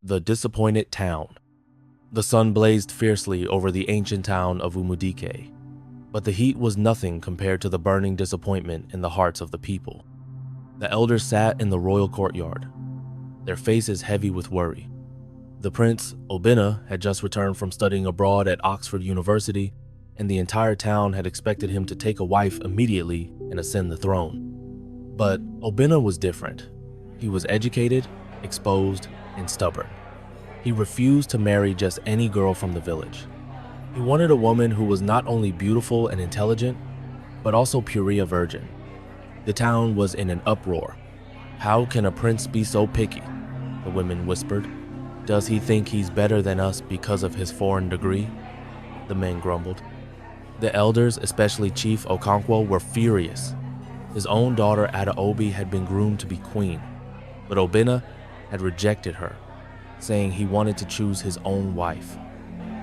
The disappointed town. The sun blazed fiercely over the ancient town of Umudike, but the heat was nothing compared to the burning disappointment in the hearts of the people. The elders sat in the royal courtyard, their faces heavy with worry. The prince, Obinna, had just returned from studying abroad at Oxford University, and the entire town had expected him to take a wife immediately and ascend the throne. But Obinna was different. He was educated, exposed, and stubborn. He refused to marry just any girl from the village. He wanted a woman who was not only beautiful and intelligent, but also pure virgin. The town was in an uproar. "How can a prince be so picky?" the women whispered. "Does he think he's better than us because of his foreign degree?" the men grumbled. The elders, especially Chief Okonkwo, were furious. His own daughter Adaobi had been groomed to be queen, but Obinna had rejected her, saying he wanted to choose his own wife.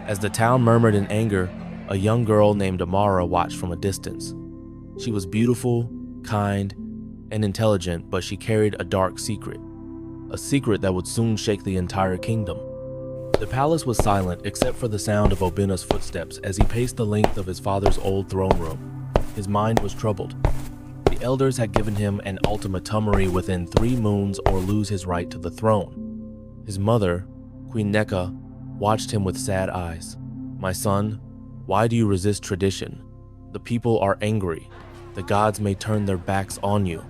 As the town murmured in anger, a young girl named Amara watched from a distance. She was beautiful, kind, and intelligent, but she carried a dark secret, a secret that would soon shake the entire kingdom. The palace was silent except for the sound of Obinna's footsteps as he paced the length of his father's old throne room. His mind was troubled. The elders had given him an ultimatumary within 3 moons or lose his right to the throne. His mother, Queen Neka, watched him with sad eyes. "My son, why do you resist tradition? The people are angry. The gods may turn their backs on you."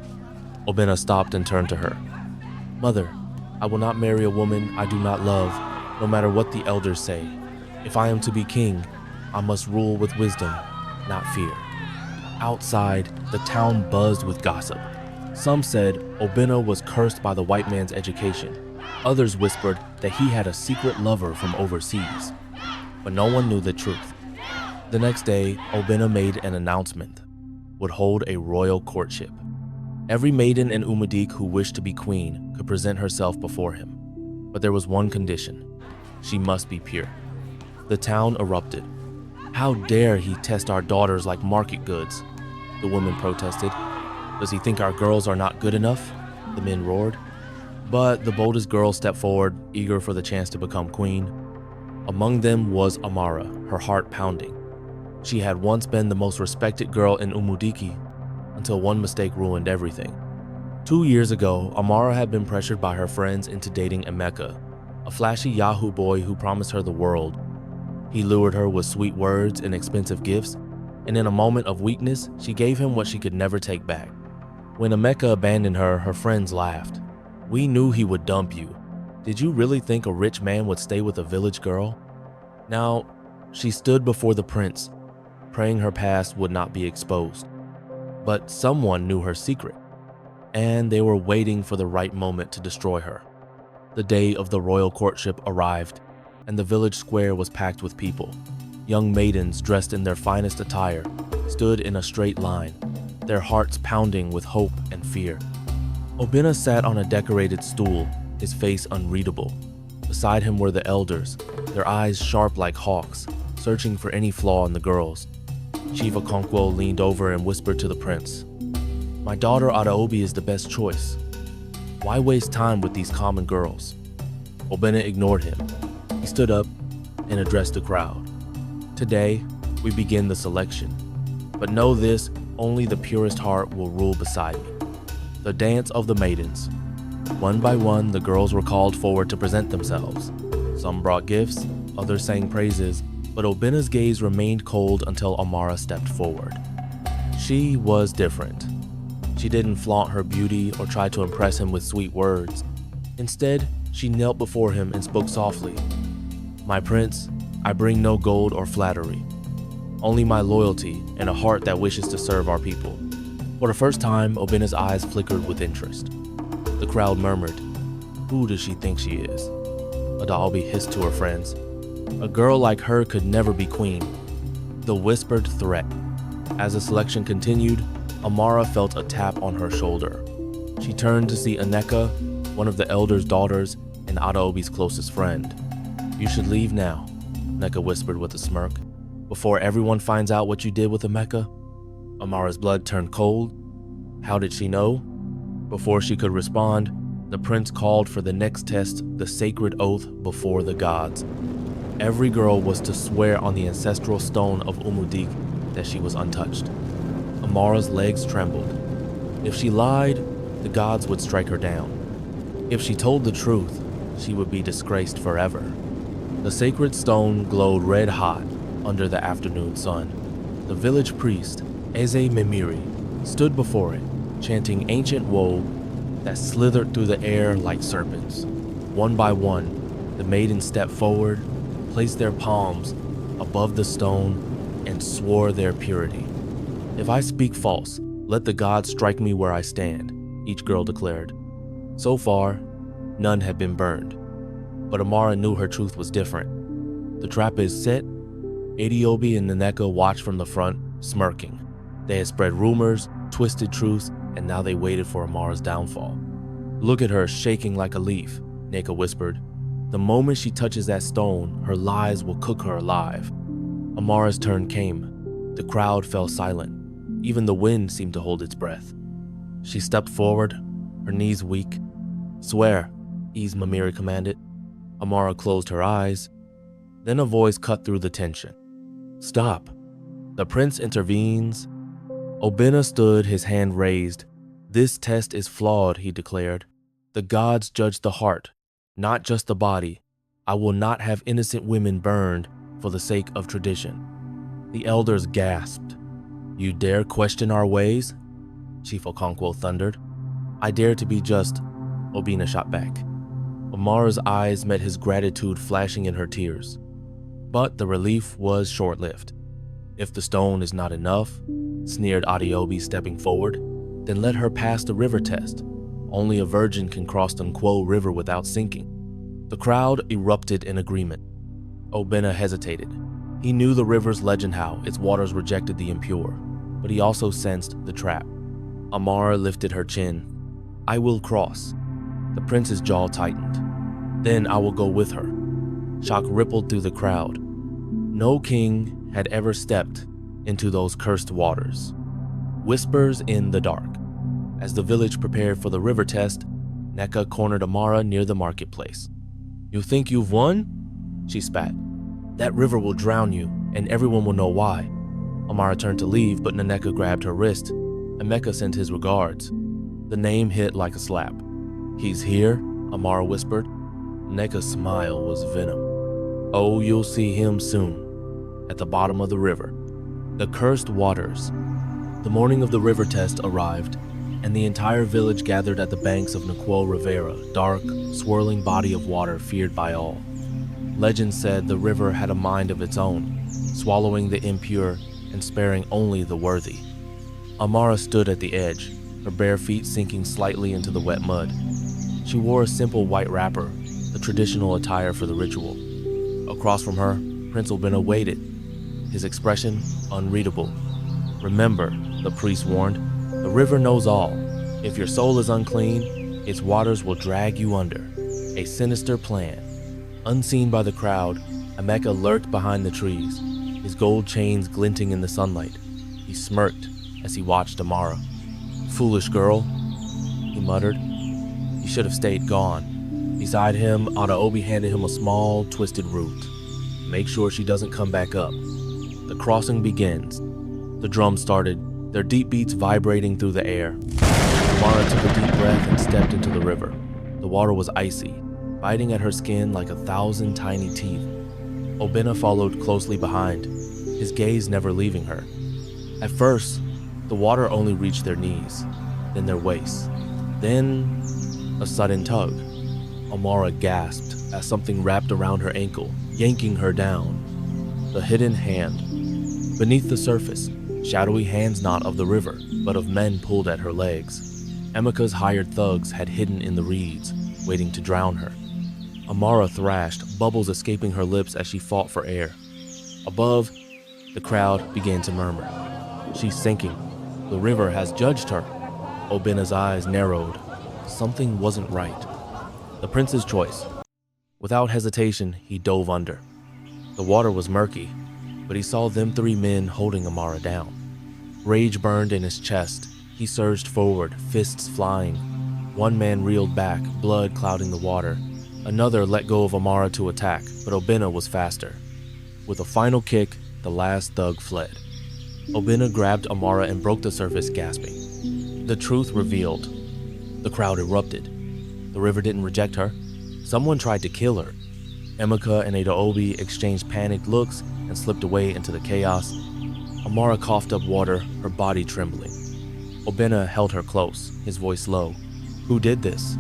Obinna stopped and turned to her. "Mother, I will not marry a woman I do not love, no matter what the elders say. If I am to be king, I must rule with wisdom, not fear." Outside, the town buzzed with gossip. Some said Obinna was cursed by the white man's education. Others whispered that he had a secret lover from overseas. But no one knew the truth. The next day, Obinna made an announcement: would hold a royal courtship. Every maiden in Umudik who wished to be queen could present herself before him. But there was one condition: she must be pure. The town erupted. "How dare he test our daughters like market goods?" the women protested. "Does he think our girls are not good enough?" the men roared. But the boldest girl stepped forward, eager for the chance to become queen. Among them was Amara, her heart pounding. She had once been the most respected girl in Umudiki, until one mistake ruined everything. 2 years ago, Amara had been pressured by her friends into dating Emeka, a flashy Yahoo boy who promised her the world. He lured her with sweet words and expensive gifts, and in a moment of weakness, she gave him what she could never take back. When Emeka abandoned her, her friends laughed. "We knew he would dump you. Did you really think a rich man would stay with a village girl?" Now, she stood before the prince, praying her past would not be exposed. But someone knew her secret, and they were waiting for the right moment to destroy her. The day of the royal courtship arrived, and the village square was packed with people. Young maidens dressed in their finest attire stood in a straight line, their hearts pounding with hope and fear. Obinna sat on a decorated stool, his face unreadable. Beside him were the elders, their eyes sharp like hawks, searching for any flaw in the girls. Chief Okonkwo leaned over and whispered to the prince, "My daughter Adaobi is the best choice. Why waste time with these common girls?" Obinna ignored him. He stood up and addressed the crowd. "Today, we begin the selection. But know this, only the purest heart will rule beside me." The dance of the maidens. One by one, the girls were called forward to present themselves. Some brought gifts, others sang praises, but Obinna's gaze remained cold until Amara stepped forward. She was different. She didn't flaunt her beauty or try to impress him with sweet words. Instead, she knelt before him and spoke softly. "My prince, I bring no gold or flattery, only my loyalty and a heart that wishes to serve our people." For the first time, Obinna's eyes flickered with interest. The crowd murmured, "Who does she think she is?" Adaobi hissed to her friends, "A girl like her could never be queen." The whispered threat. As the selection continued, Amara felt a tap on her shoulder. She turned to see Aneka, one of the elders' daughters and Adaobi's closest friend. "You should leave now," Neka whispered with a smirk, "before everyone finds out what you did with Emeka." Amara's blood turned cold. How did she know? Before she could respond, The prince called for the next test, the sacred oath before the gods. Every girl was to swear on the ancestral stone of Umudik that she was untouched. Amara's legs trembled. If she lied, the gods would strike her down. If she told the truth, she would be disgraced forever. The sacred stone glowed red hot under the afternoon sun. The village priest, Eze Mimiri, stood before it, chanting ancient woe that slithered through the air like serpents. One by one, the maidens stepped forward, placed their palms above the stone, and swore their purity. "If I speak false, let the gods strike me where I stand," each girl declared. So far, none had been burned, but Amara knew her truth was different. The trap is set. Adiobi and Nneka watched from the front, smirking. They had spread rumors, twisted truths, and now they waited for Amara's downfall. "Look at her shaking like a leaf," Nneka whispered. "The moment she touches that stone, her lies will cook her alive." Amara's turn came. The crowd fell silent. Even the wind seemed to hold its breath. She stepped forward, her knees weak. "Swear," Eze Mimiri commanded. Amara closed her eyes. Then a voice cut through the tension. "Stop." The prince intervenes. Obinna stood, his hand raised. "This test is flawed," he declared. "The gods judge the heart, not just the body. I will not have innocent women burned for the sake of tradition." The elders gasped. "You dare question our ways?" Chief Okonkwo thundered. "I dare to be just," Obinna shot back. Amara's eyes met his, gratitude flashing in her tears. But the relief was short-lived. "If the stone is not enough," sneered Adiobi, stepping forward, "then let her pass the river test. Only a virgin can cross the Nkwo River without sinking." The crowd erupted in agreement. Obinna hesitated. He knew the river's legend, how its waters rejected the impure, but he also sensed the trap. Amara lifted her chin. "I will cross." The prince's jaw tightened. "Then I will go with her." Shock rippled through the crowd. No king had ever stepped into those cursed waters. Whispers in the dark. As the village prepared for the river test, Nneka cornered Amara near the marketplace. "You think you've won?" she spat. "That river will drown you, and everyone will know why." Amara turned to leave, but Nneka grabbed her wrist. Emeka sent his regards. The name hit like a slap. "He's here," Amara whispered. Nneka's smile was venom. "Oh, you'll see him soon, at the bottom of the river." The cursed waters. The morning of the river test arrived, and the entire village gathered at the banks of Nkwo Rivera, dark, swirling body of water feared by all. Legend said the river had a mind of its own, swallowing the impure and sparing only the worthy. Amara stood at the edge, her bare feet sinking slightly into the wet mud. She wore a simple white wrapper, the traditional attire for the ritual. Across from her, Prince Obinna waited, his expression unreadable. "Remember," the priest warned, "the river knows all. If your soul is unclean, its waters will drag you under." A sinister plan. Unseen by the crowd, Emeka lurked behind the trees, his gold chains glinting in the sunlight. He smirked as he watched Amara. "Foolish girl," he muttered. "You should have stayed gone." Beside him, Adaobi handed him a small, twisted root. "Make sure she doesn't come back up." The crossing begins. The drums started, their deep beats vibrating through the air. Amara took a deep breath and stepped into the river. The water was icy, biting at her skin like 1,000 tiny teeth. Obinna followed closely behind, his gaze never leaving her. At first, the water only reached their knees, then their waists. Then, a sudden tug. Amara gasped as something wrapped around her ankle, yanking her down. The hidden hand. Beneath the surface, shadowy hands not of the river, but of men pulled at her legs. Emeka's hired thugs had hidden in the reeds, waiting to drown her. Amara thrashed, bubbles escaping her lips as she fought for air. Above, the crowd began to murmur. "She's sinking. The river has judged her." Obinna's eyes narrowed. Something wasn't right. The prince's choice. Without hesitation, he dove under. The water was murky, but he saw them 3 men holding Amara down. Rage burned in his chest. He surged forward, fists flying. One man reeled back, blood clouding the water. Another let go of Amara to attack, but Obinna was faster. With a final kick, the last thug fled. Obinna grabbed Amara and broke the surface, gasping. The truth revealed. The crowd erupted. The river didn't reject her. Someone tried to kill her. Emeka and Adaobi exchanged panicked looks and slipped away into the chaos. Amara coughed up water, her body trembling. Obinna held her close, his voice low. Who did this?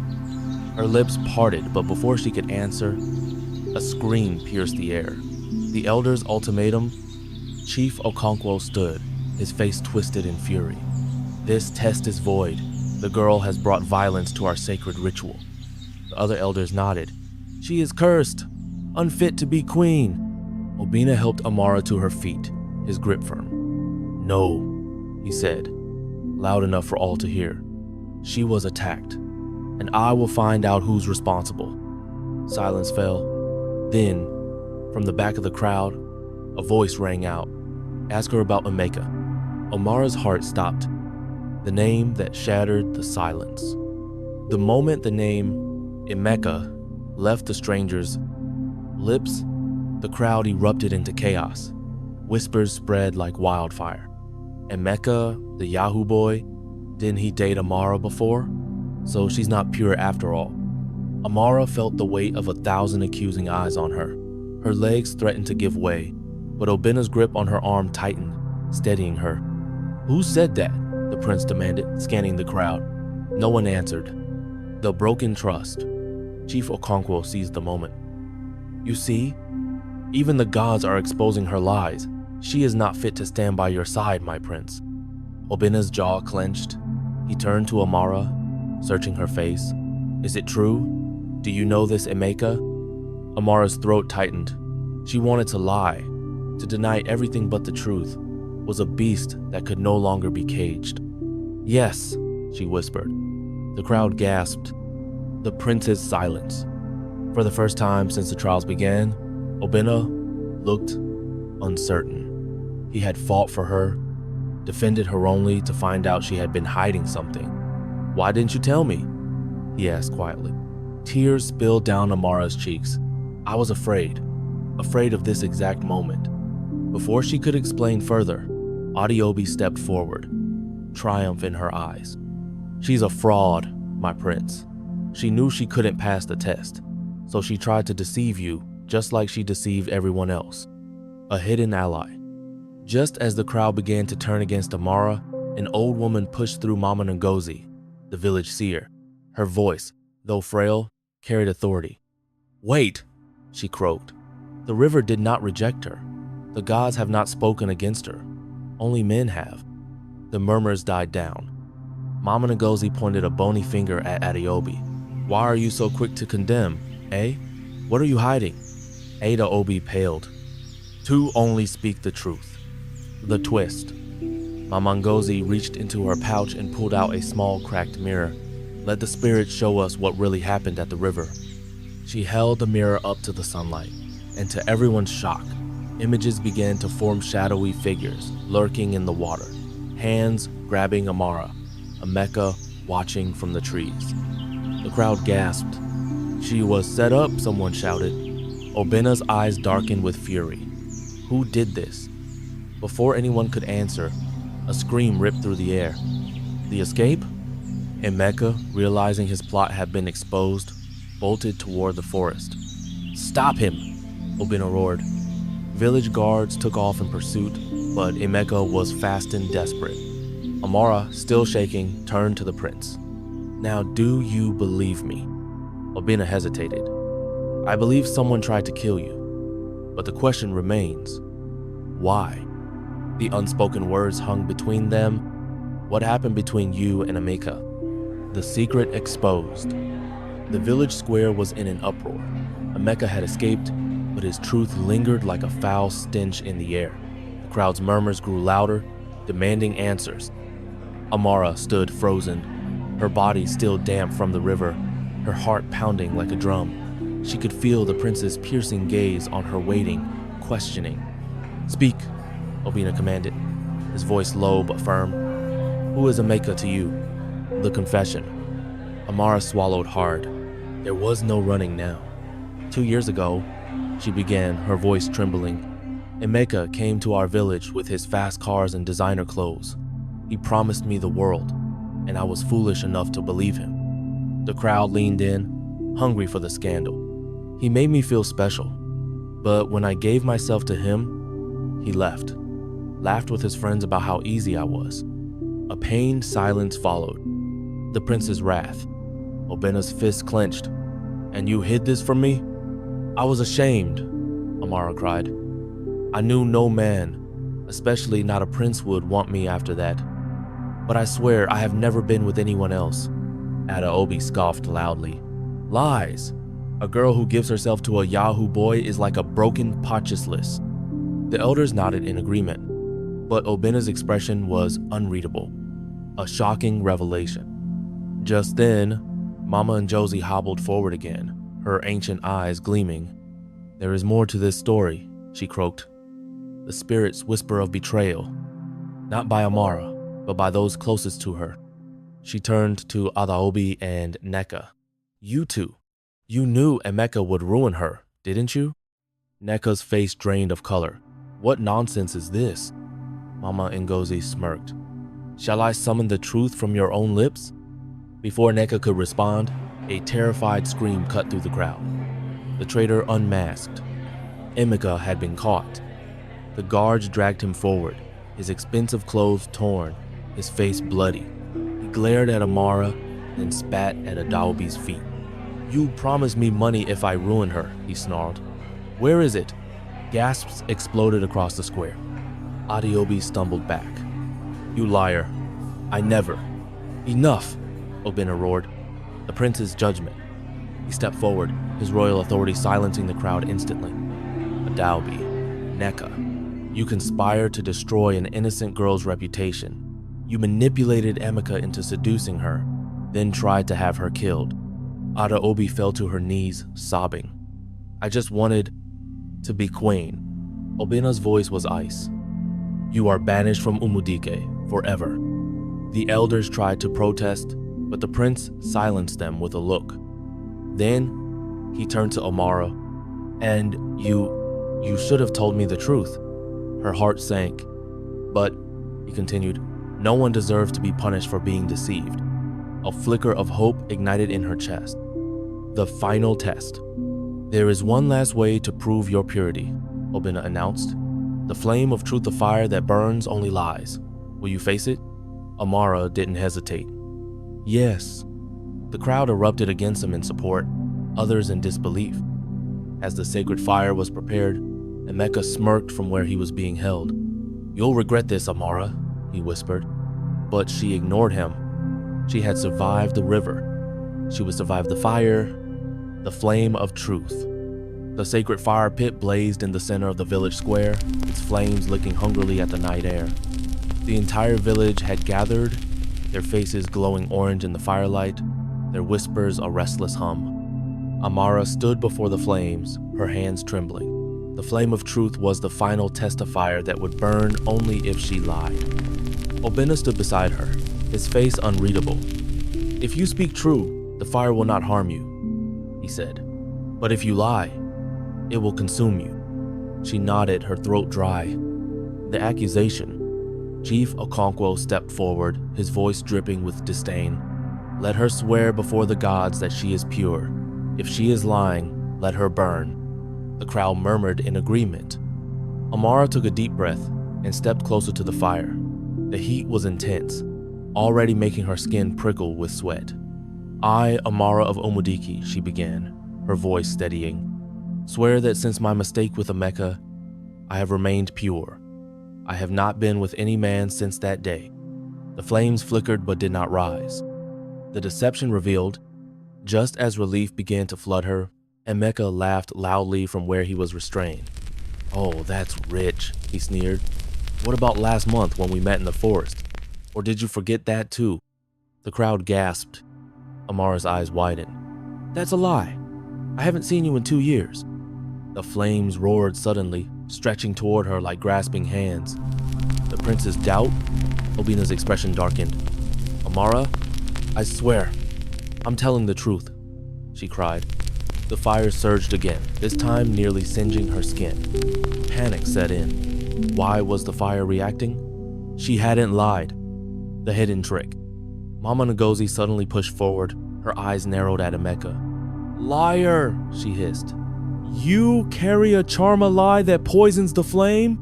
Her lips parted, but before she could answer, a scream pierced the air. The elder's ultimatum. Chief Okonkwo stood, his face twisted in fury. This test is void. The girl has brought violence to our sacred ritual. The other elders nodded. She is cursed, unfit to be queen. Obinna helped Amara to her feet, his grip firm. No, he said, loud enough for all to hear. She was attacked, and I will find out who's responsible. Silence fell. Then, from the back of the crowd, a voice rang out. Ask her about Emeka. Amara's heart stopped. The name that shattered the silence. The moment the name Emeka left the stranger's lips, the crowd erupted into chaos. Whispers spread like wildfire. Emeka, the Yahoo boy, didn't he date Amara before? So she's not pure after all. Amara felt the weight of 1,000 accusing eyes on her. Her legs threatened to give way, but Obinna's grip on her arm tightened, steadying her. Who said that? The prince demanded, scanning the crowd. No one answered. The broken trust. Chief Okonkwo seized the moment. You see? Even the gods are exposing her lies. She is not fit to stand by your side, my prince. Obinna's jaw clenched. He turned to Amara, searching her face. Is it true? Do you know this Emeka? Amara's throat tightened. She wanted to lie, to deny everything but the truth, was a beast that could no longer be caged. Yes, she whispered. The crowd gasped. The prince's silence. For the first time since the trials began, Obinna looked uncertain. He had fought for her, defended her only to find out she had been hiding something. Why didn't you tell me? He asked quietly. Tears spilled down Amara's cheeks. I was afraid of this exact moment. Before she could explain further, Adeobi stepped forward, triumph in her eyes. She's a fraud, my prince. She knew she couldn't pass the test, so she tried to deceive you just like she deceived everyone else. A hidden ally. Just as the crowd began to turn against Amara, an old woman pushed through Mama Ngozi, the village seer. Her voice, though frail, carried authority. Wait, she croaked. The river did not reject her. The gods have not spoken against her. Only men have. The murmurs died down. Mama Ngozi pointed a bony finger at Adeobi. Why are you so quick to condemn, eh? What are you hiding? Adaobi paled. Two only speak the truth. The twist. Mama Ngozi reached into her pouch and pulled out a small cracked mirror. Let the spirits show us what really happened at the river. She held the mirror up to the sunlight, and to everyone's shock, images began to form shadowy figures lurking in the water. Hands grabbing Amara, Emeka watching from the trees. The crowd gasped. She was set up, someone shouted. Obinna's eyes darkened with fury. Who did this? Before anyone could answer, a scream ripped through the air. The escape? Emeka, realizing his plot had been exposed, bolted toward the forest. Stop him! Obinna roared. Village guards took off in pursuit, but Emeka was fast and desperate. Amara, still shaking, turned to the prince. Now do you believe me? Obinna hesitated. I believe someone tried to kill you, but the question remains, why? The unspoken words hung between them. What happened between you and Emeka? The secret exposed. The village square was in an uproar. Emeka had escaped, but his truth lingered like a foul stench in the air. The crowd's murmurs grew louder, demanding answers. Amara stood frozen, her body still damp from the river, her heart pounding like a drum. She could feel the prince's piercing gaze on her, waiting, questioning. Speak, Obinna commanded, his voice low but firm. Who is Emeka to you? The confession. Amara swallowed hard. There was no running now. 2 years ago, she began, her voice trembling, Emeka came to our village with his fast cars and designer clothes. He promised me the world, and I was foolish enough to believe him. The crowd leaned in, hungry for the scandal. He made me feel special, but when I gave myself to him, he left, laughed with his friends about how easy I was. A pained silence followed. The prince's wrath. Obinna's fist clenched. And you hid this from me? I was ashamed, Amara cried. I knew no man, especially not a prince, would want me after that. But I swear I have never been with anyone else. Adaobi scoffed loudly. Lies! A girl who gives herself to a Yahoo boy is like a broken potcheslis. The elders nodded in agreement, but Obinna's expression was unreadable. A shocking revelation. Just then, Mama and Josie hobbled forward again, her ancient eyes gleaming. There is more to this story, she croaked. The spirits whisper of betrayal, not by Amara, but by those closest to her. She turned to Adaobi and Neka. You two, you knew Emeka would ruin her, didn't you? Neka's face drained of color. What nonsense is this? Mama Ngozi smirked. Shall I summon the truth from your own lips? Before Neka could respond, a terrified scream cut through the crowd. The traitor unmasked. Emeka had been caught. The guards dragged him forward, his expensive clothes torn, his face bloody. He glared at Amara and spat at Adaobi's feet. You promised me money if I ruin her, he snarled. Where is it? Gasps exploded across the square. Adaobi stumbled back. You liar. I never. Enough, Obinna roared. The prince's judgment. He stepped forward, his royal authority silencing the crowd instantly. Adaobi, Neka, you conspired to destroy an innocent girl's reputation. You manipulated Emeka into seducing her, then tried to have her killed. Adaobi fell to her knees, sobbing. I just wanted to be queen. Obinna's voice was ice. You are banished from Umudike forever. The elders tried to protest, but the prince silenced them with a look. Then he turned to Amara. And you should have told me the truth. Her heart sank. But, he continued, no one deserves to be punished for being deceived. A flicker of hope ignited in her chest. The final test. There is one last way to prove your purity, Obinna announced. The flame of truth, the fire that burns only lies. Will you face it? Amara didn't hesitate. Yes. The crowd erupted against him in support, others in disbelief. As the sacred fire was prepared, Emeka smirked from where he was being held. You'll regret this, Amara, he whispered. But she ignored him. She had survived the river. She would survive the fire, the flame of truth. The sacred fire pit blazed in the center of the village square, its flames licking hungrily at the night air. The entire village had gathered, their faces glowing orange in the firelight, their whispers a restless hum. Amara stood before the flames, her hands trembling. The flame of truth was the final test of fire that would burn only if she lied. Obinna stood beside her, his face unreadable. If you speak true, the fire will not harm you, he said. But if you lie, it will consume you. She nodded, her throat dry. The accusation. Chief Okonkwo stepped forward, his voice dripping with disdain. Let her swear before the gods that she is pure. If she is lying, let her burn. The crowd murmured in agreement. Amara took a deep breath and stepped closer to the fire. The heat was intense, already making her skin prickle with sweat. I, Amara of Omudiki, she began, her voice steadying. Swear that since my mistake with Emeka, I have remained pure. I have not been with any man since that day. The flames flickered but did not rise. The deception revealed. Just as relief began to flood her, Emeka laughed loudly from where he was restrained. Oh, that's rich, he sneered. What about last month when we met in the forest? Or did you forget that too? The crowd gasped. Amara's eyes widened. That's a lie. I haven't seen you in 2 years. The flames roared suddenly, stretching toward her like grasping hands. The prince's doubt? Obinna's expression darkened. Amara, I swear. "I'm telling the truth," she cried. The fire surged again, this time nearly singeing her skin. Panic set in. Why was the fire reacting? She hadn't lied. The hidden trick. Mama Ngozi suddenly pushed forward, her eyes narrowed at Emeka. "Liar," she hissed. "You carry a charm lie that poisons the flame?"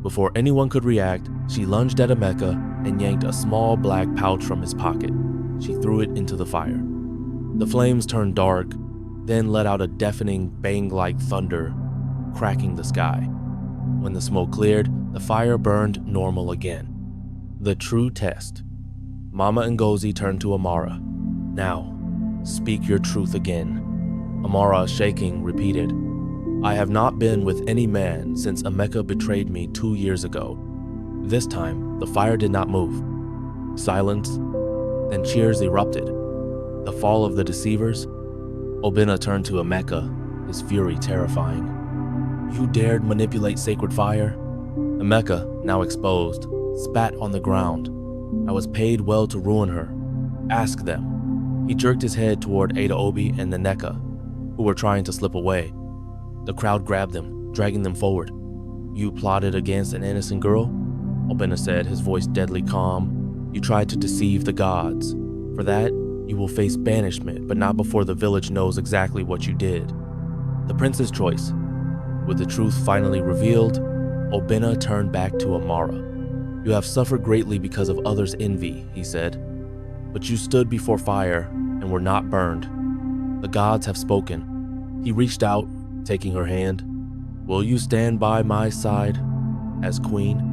Before anyone could react, she lunged at Emeka and yanked a small black pouch from his pocket. She threw it into the fire. The flames turned dark, then let out a deafening bang-like thunder, cracking the sky. When the smoke cleared, the fire burned normal again. The true test. Mama Ngozi turned to Amara. "Now, speak your truth again." Amara, shaking, repeated, "I have not been with any man since Emeka betrayed me 2 years ago." This time, the fire did not move. Silence, then cheers erupted. The fall of the deceivers. Obinna turned to Emeka, his fury terrifying. "You dared manipulate sacred fire?" Emeka, now exposed, spat on the ground. "I was paid well to ruin her. Ask them." He jerked his head toward Adaobi and Nneka, who were trying to slip away. The crowd grabbed them, dragging them forward. "You plotted against an innocent girl?" Obinna said, his voice deadly calm. "You tried to deceive the gods. For that, you will face banishment, but not before the village knows exactly what you did." The prince's choice. With the truth finally revealed, Obinna turned back to Amara. "You have suffered greatly because of others' envy," he said. "But you stood before fire and were not burned. The gods have spoken." He reached out, taking her hand. "Will you stand by my side as queen?"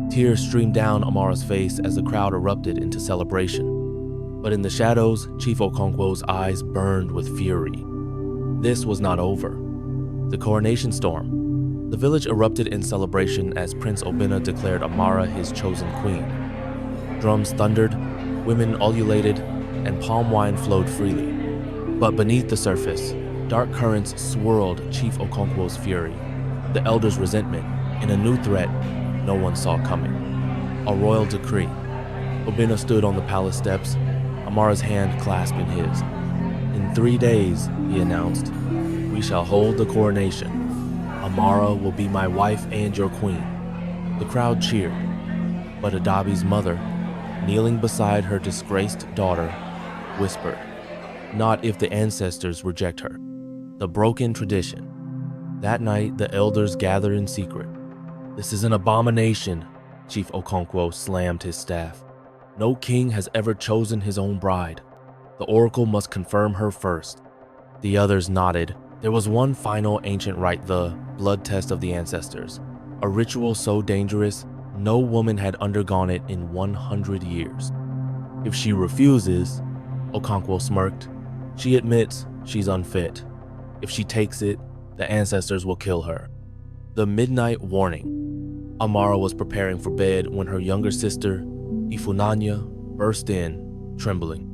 Tears streamed down Amara's face as the crowd erupted into celebration. But in the shadows, Chief Okonkwo's eyes burned with fury. This was not over. The coronation storm. The village erupted in celebration as Prince Obinna declared Amara his chosen queen. Drums thundered, women ululated, and palm wine flowed freely. But beneath the surface, dark currents swirled Chief Okonkwo's fury, the elders' resentment, and a new threat no one saw coming. A royal decree. Obinna stood on the palace steps, Amara's hand clasping his. "In 3 days," he announced, "we shall hold the coronation. Amara will be my wife and your queen." The crowd cheered, but Adabi's mother, kneeling beside her disgraced daughter, whispered, "Not if the ancestors reject her." The broken tradition. That night, the elders gathered in secret. "This is an abomination," Chief Okonkwo slammed his staff. "No king has ever chosen his own bride. The oracle must confirm her first." The others nodded. There was one final ancient rite, the blood test of the ancestors, a ritual so dangerous no woman had undergone it in 100 years. "If she refuses," Okonkwo smirked, "she admits she's unfit. If she takes it, the ancestors will kill her." The midnight warning. Amara was preparing for bed when her younger sister, Ifunanya, burst in, trembling.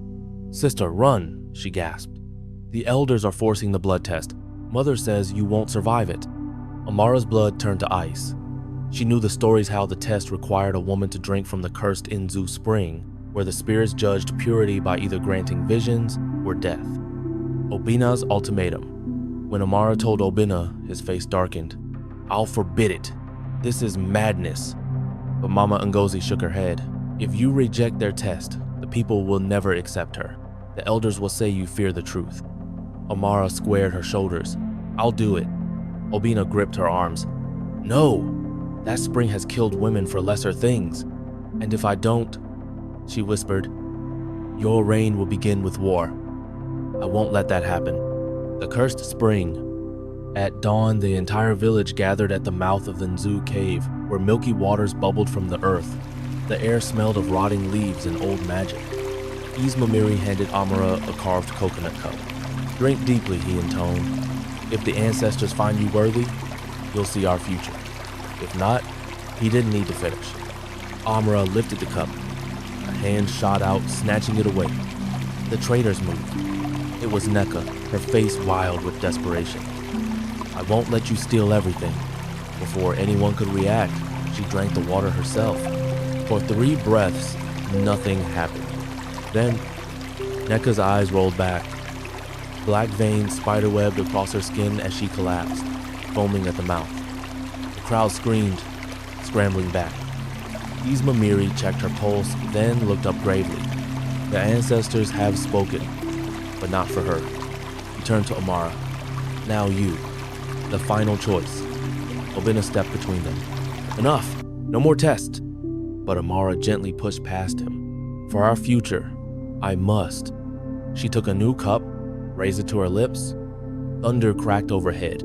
"Sister, run," she gasped. "The elders are forcing the blood test. Mother says you won't survive it." Amara's blood turned to ice. She knew the stories how the test required a woman to drink from the cursed Inzu spring, where the spirits judged purity by either granting visions or death. Obinna's ultimatum. When Amara told Obinna, his face darkened. "I'll forbid it. This is madness." But Mama Ngozi shook her head. "If you reject their test, the people will never accept her. The elders will say you fear the truth." Amara squared her shoulders. "I'll do it." Obinna gripped her arms. "No! That spring has killed women for lesser things. And if I don't," she whispered, "your reign will begin with war. I won't let that happen." The cursed spring. At dawn, the entire village gathered at the mouth of the Nzu cave, where milky waters bubbled from the earth. The air smelled of rotting leaves and old magic. Ismamiri handed Amara a carved coconut cup. "Drink deeply," he intoned. "If the ancestors find you worthy, you'll see our future. If not," he didn't need to finish. Amara lifted the cup. A hand shot out, snatching it away. The traitors moved. It was Nneka, her face wild with desperation. "I won't let you steal everything." Before anyone could react, she drank the water herself. For 3 breaths, nothing happened. Then, Neka's eyes rolled back. Black veins spiderwebbed across her skin as she collapsed, foaming at the mouth. The crowd screamed, scrambling back. Ismamiri checked her pulse, then looked up gravely. The ancestors have spoken, but not for her. He turned to Amara. Now you, the final choice. Obinna stepped between them. Enough! No more tests! But Amara gently pushed past him. For our future, I must. She took a new cup, raised it to her lips. Thunder cracked overhead.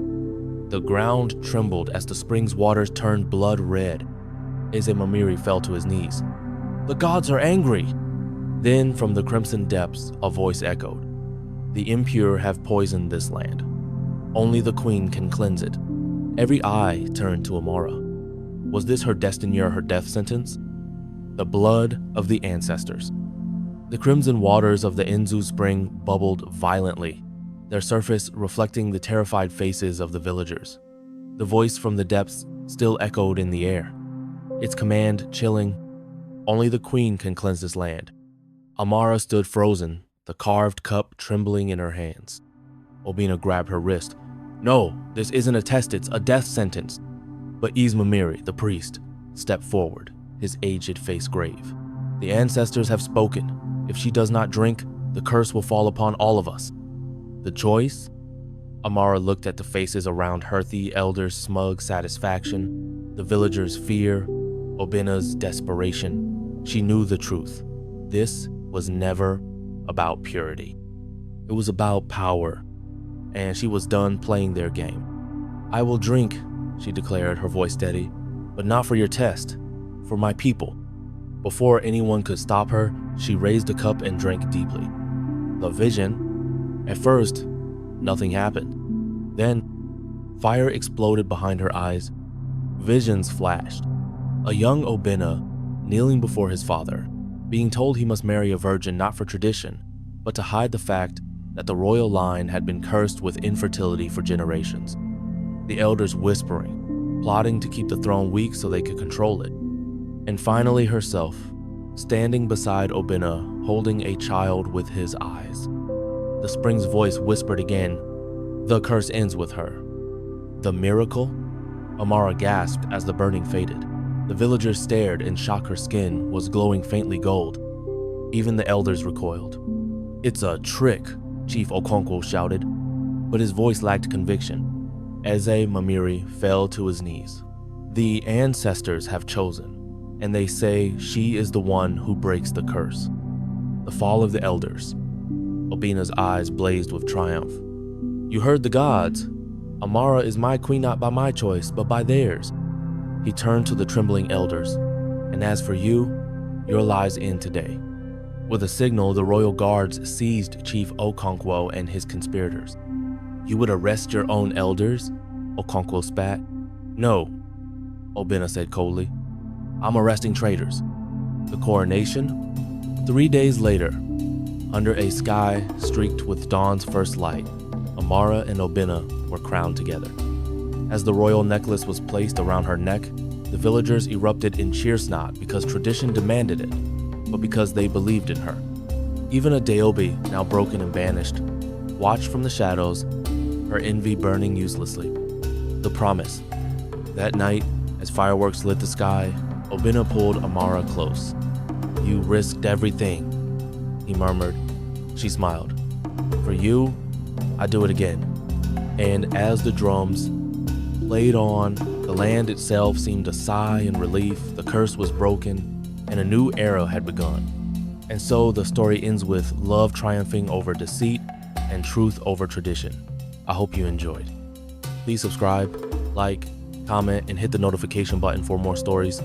The ground trembled as the spring's waters turned blood red. Ismamiri fell to his knees. The gods are angry! Then from the crimson depths, a voice echoed. The impure have poisoned this land. Only the queen can cleanse it. Every eye turned to Amara. Was this her destiny or her death sentence? The blood of the ancestors. The crimson waters of the Enzu spring bubbled violently, their surface reflecting the terrified faces of the villagers. The voice from the depths still echoed in the air, its command chilling. Only the queen can cleanse this land. Amara stood frozen, the carved cup trembling in her hands. Obinna grabbed her wrist. No, this isn't a test, it's a death sentence. But Ismamiri, the priest, stepped forward, his aged face grave. The ancestors have spoken. If she does not drink, the curse will fall upon all of us. The choice? Amara looked at the faces around her, the elders' smug satisfaction, the villagers' fear, Obinna's desperation. She knew the truth. This was never about purity. It was about power, and she was done playing their game. I will drink, she declared, her voice steady, but not for your test, for my people. Before anyone could stop her, she raised a cup and drank deeply. The vision? At first, nothing happened. Then, fire exploded behind her eyes. Visions flashed. A young Obinna kneeling before his father, being told he must marry a virgin not for tradition, but to hide the fact that the royal line had been cursed with infertility for generations. The elders whispering, plotting to keep the throne weak so they could control it. And finally herself, standing beside Obinna, holding a child with his eyes. The spring's voice whispered again, the curse ends with her. The miracle? Amara gasped as the burning faded. The villagers stared in shock. Her skin was glowing faintly gold. Even the elders recoiled. It's a trick, Chief Okonkwo shouted, but his voice lacked conviction. Ismamiri fell to his knees. The ancestors have chosen, and they say she is the one who breaks the curse. The fall of the elders. Obinna's eyes blazed with triumph. You heard the gods. Amara is my queen not by my choice, but by theirs. He turned to the trembling elders. And as for you, your lives end today. With a signal, the royal guards seized Chief Okonkwo and his conspirators. You would arrest your own elders? Okonkwo spat. No, Obinna said coldly. I'm arresting traitors. The coronation? 3 days later, under a sky streaked with dawn's first light, Amara and Obinna were crowned together. As the royal necklace was placed around her neck, the villagers erupted in cheers, not because tradition demanded it, but because they believed in her. Even Adeobi, now broken and banished, watched from the shadows, her envy burning uselessly. The promise. That night, as fireworks lit the sky, Obinna pulled Amara close. You risked everything, he murmured. She smiled. For you, I'd do it again. And as the drums played on, the land itself seemed to sigh in relief. The curse was broken, and a new era had begun. And so the story ends with love triumphing over deceit and truth over tradition. I hope you enjoyed. Please subscribe, like, comment, and hit the notification button for more stories.